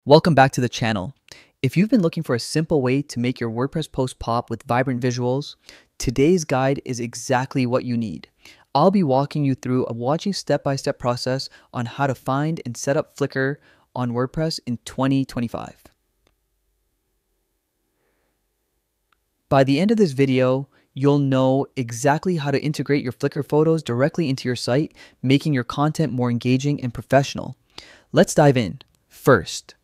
Welcome back to the channel. If you've been looking for a simple way to make your WordPress post pop with vibrant visuals, today's guide is exactly what you need. I'll be walking you through a watching step-by-step process on how to find and set up Flickr on WordPress in 2025. By the end of this video, you'll know exactly how to integrate your Flickr photos directly into your site, making your content more engaging and professional. Let's dive in. First,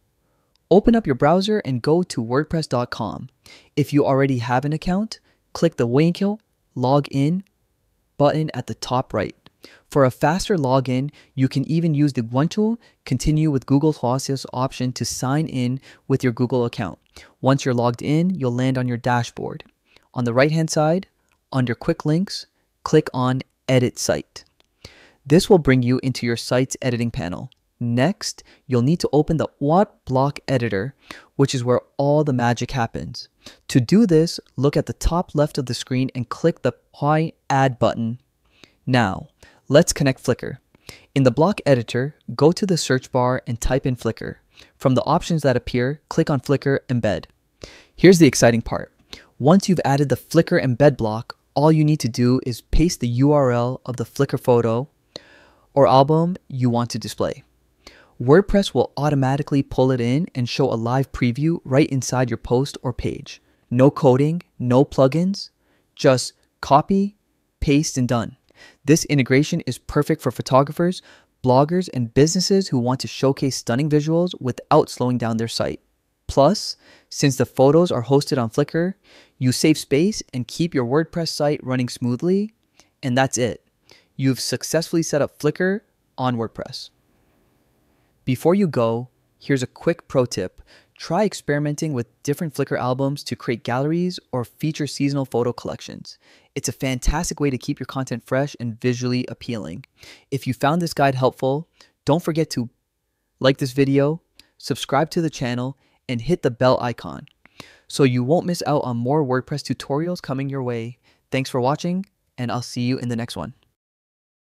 open up your browser and go to wordpress.com. If you already have an account, click the Winkle Log In button at the top right. For a faster login, you can even use the Winkle Continue with Google Plus option to sign in with your Google account. Once you're logged in, you'll land on your dashboard. On the right-hand side, under Quick Links, click on Edit Site. This will bring you into your site's editing panel. Next, you'll need to open the Block Editor, which is where all the magic happens. To do this, look at the top left of the screen and click the Add button. Now, let's connect Flickr. In the Block Editor, go to the search bar and type in Flickr. From the options that appear, click on Flickr Embed. Here's the exciting part. Once you've added the Flickr Embed block, all you need to do is paste the URL of the Flickr photo or album you want to display. WordPress will automatically pull it in and show a live preview right inside your post or page. No coding, no plugins, just copy, paste, and done. This integration is perfect for photographers, bloggers, and businesses who want to showcase stunning visuals without slowing down their site. Plus, since the photos are hosted on Flickr, you save space and keep your WordPress site running smoothly, and that's it. You've successfully set up Flickr on WordPress. Before you go, here's a quick pro tip. Try experimenting with different Flickr albums to create galleries or feature seasonal photo collections. It's a fantastic way to keep your content fresh and visually appealing. If you found this guide helpful, don't forget to like this video, subscribe to the channel, and hit the bell icon so you won't miss out on more WordPress tutorials coming your way. Thanks for watching, and I'll see you in the next one.